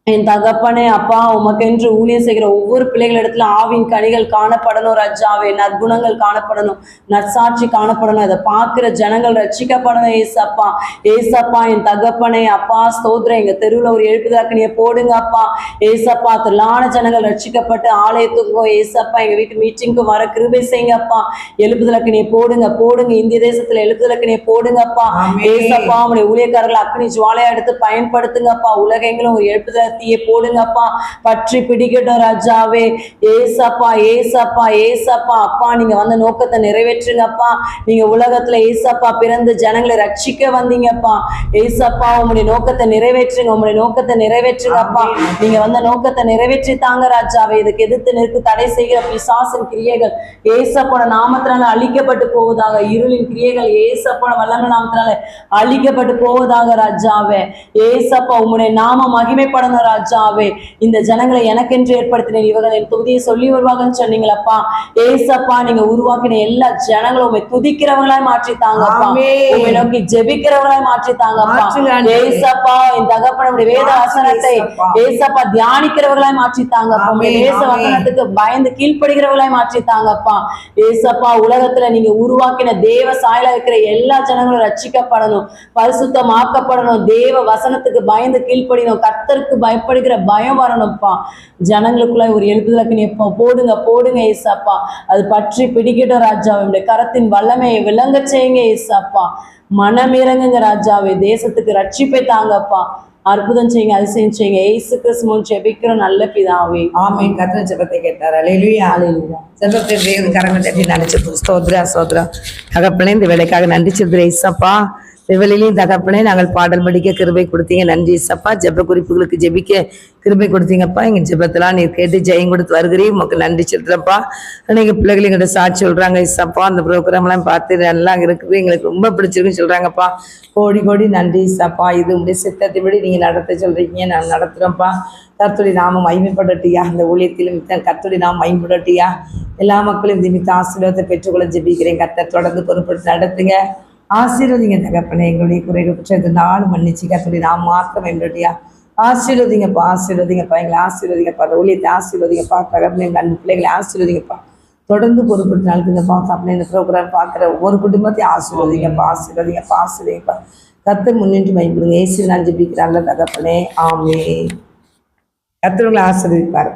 என் தகப்பனே அப்பா உமக்கென்று ஊழியம் செய்கிற ஒவ்வொரு பிள்ளைகள் இடத்துல ஆவின் கனிகள் காணப்படணும் ராஜாவே நற்குணங்கள் காணப்படணும் நற்சாட்சி காணப்படணும் அதை பார்க்கிற ஜனங்கள் ரட்சிக்கப்படணும் ஏசப்பா என் தகப்பனே அப்பா ஸ்தோத்திரம் எங்க தெருவுல ஒரு எழுப்புதற்கனியை போடுங்க அப்பா ஏசப்பா திரளான ஜனங்கள் ரட்சிக்கப்பட்டு ஆலயத்துக்கும் ஏசப்பா எங்க வீட்டு மீட்டிங்க்கும் வர கிருபை செய்யுங்கப்பா எழுப்புதற்கனியை போடுங்க இந்திய தேசத்துல எழுப்புதற்கனியை போடுங்கப்பா ஏசப்பா உங்களுடைய ஊழியக்காரர்கள் அக்னி ஜுவாலையா எடுத்து பயன்படுத்துங்கப்பா உலகெங்கிலும் ஒரு எழுப்புதல் தீயை போடுங்கப்பா பற்றி பிடிக்கட்டும் ராஜாவே ஏசப்பா அப்பா நீங்க வந்த நோக்கத்தை நிறைவேற்றுங்கப்பா நீங்க உலகத்துல ஏசப்பா பிறந்து ஜனங்களை ரட்சிக்க வந்தீங்கப்பா ஏசப்பா உங்களுடைய நோக்கத்தை நிறைவேற்றுங்கப்பா நீங்க வந்த நோக்கத்தை நிறைவேற்றி தாங்க ராஜாவே இதுக்கு எதிர்த்து நிற்கு தடை செய்கிற பிசாசின் கிரியைகள் ஏசப்போட நாமத்தினால அழிக்கப்பட்டு போவதாக இருளின் கிரியைகள் ஏசப்போட வல்லமை நாமத்தினால அழிக்கப்பட்டு போவதாக ராஜாவே ஏசப்பா உங்களுடைய நாம மகிமைப்படணும் ராஜாவே இந்த ஜனங்களை எனக்கென்று ஏற்படுத்தினேன், இவர்கள் என் துதியை சொல்லி வருவாங்கன்னு சொன்னீங்களப்பா. ஏசப்பா நீங்க உருவாக்கின எல்லா ஜனங்களும் உண்மை துதிக்கிறவங்களாய் மாற்றித்தாங்கப்பா, ஆமென். உண்மை நோக்கி ஜெபிக்கிறவங்களாய் மாற்றித்தாங்கப்பா. மாற்றுங்க ஆண்டவரே. ஏசப்பா இந்த தகப்பனுடைய வேத வசனத்தை ஏசப்பா. ஏசப்பா தியானிக்கிறவர்களாய் மாற்றித்தாங்கப்பா. ஆமென், வேத ஆமென். வசனத்துக்கு பயந்து கீழ்ப்படுகிறவர்களாய் மாற்றித்தாங்கப்பா. ஏசப்பா உலகத்துல நீங்க உருவாக்கின தேவ சாயலா இருக்கிற எல்லா ஜனங்களும் ரட்சிக்கப்படணும், பரிசுத்தமாக்கப்படணும், தேவ வசனத்துக்கு பயந்து கீழ்ப்படினோம், கர்த்தருக்கு பயப்படுகிற பயம் வரணும்ப்பா. ஜனங்களுக்குள்ள ஒரு எழுப்புதலுக்கு நீ போடுங்க போடுங்க ஏசப்பா. அது பற்றி பிடிக்கட்டும் ராஜாவே. கரத்தின் வல்லமையை விளங்க செய்யுங்க ஏசப்பா. மனம் இறங்குங்க ராஜாவே. தேசத்துக்கு ரட்சிப்பை தாங்கப்பா. அற்புதம் செய்யுங்க, அதிசயம் செய்யுங்க. ஏசு கிறிஸ்துவின் ஜெபிக்கிறோம் நல்ல பிதாவே. ஆமென். கர்த்தர் ஜெபத்தை கேட்டார். அல்லேலூயா. ஹல்லேலூயா. ஜெபத்தை தேவன் கரங்களை தட்டி நினைச்சு ஸ்தோத்திரம் தகப்பனே, இந்த வேலைக்காக நன்றி சொல்கிறேன் ஏசப்பா. வெளியிலையும் தகப்பனே நாங்கள் பாடல் படிக்க கிருபை கொடுத்தீங்க, நன்றி ஏசப்பா. ஜெப குறிப்புகளுக்கு ஜெபிக்க கிருபை கொடுத்தீங்கப்பா. எங்க ஜெபத்தெல்லாம் நீர் கேட்டு ஜெயம் கொடுத்து வருகிறீங்க, உங்களுக்கு நன்றி சொல்றப்பா. நீங்க பிள்ளைகள் எங்கிட்ட சாட்சி சொல்றாங்க ஏசப்பா. அந்த ப்ரோக்ராம்லாம் பார்த்து நல்லா இருக்குது, எங்களுக்கு ரொம்ப பிடிச்சிருக்குன்னு சொல்றாங்கப்பா. கோடி கோடி நன்றி ஏசப்பா. இது உங்களுடைய சித்தத்தைப்படி நீங்க நடத்த சொல்றீங்க, நான் நடத்துறோம்ப்பா. கர்த்தருடைய நாமம் மகிமைப்படட்டியா, அந்த ஊழியத்திலும் கர்த்தருடைய நாமம் மகிமைப்படட்டியா. எல்லா மக்களும் இந்த மித்த ஆசீர்வாதத்தை பெற்றுக்கொள்ள ஜெபிக்கிறேன். கர்த்தர் தொடர்ந்து பொறுப்படுத்தி நடத்துங்க, ஆசீர்வதிங்க தகப்பனே. எங்களுடைய குறைகள் குற்றத்தை நாளும் மன்னிச்சு கர்த்தருடைய நாமம் மாத்திரம் மகிமைப்படட்டியா. ஆசீர்வதிங்கப்பா, ஆசீர்வதிங்கப்பா, எங்களை ஆசீர்வதிங்கப்பா. அந்த ஊழியத்தை ஆசீர்வதிங்கப்பா. தகப்பனே எங்கள் அன்பு பிள்ளைகளை ஆசீர்வதிங்கப்பா. தொடர்ந்து பொறுப்படுத்தி நடத்துங்கப்பா. தகப்பனே இந்த ப்ரோக்ராம் பார்க்குற ஒவ்வொரு குடும்பத்தையும் ஆசீர்வதிங்கப்பா, ஆசீர்வதிங்கப்பா, ஆசீர்வதிங்கப்பா. கர்த்தர் முன்னின்று மகிமைப்படுங்க. இயேசுவின் நான் ஜெபிக்கிறேன் நல்ல தகப்பனே, ஆமென். கர்த்தர் உங்களை ஆசீர்வதிப்பார்.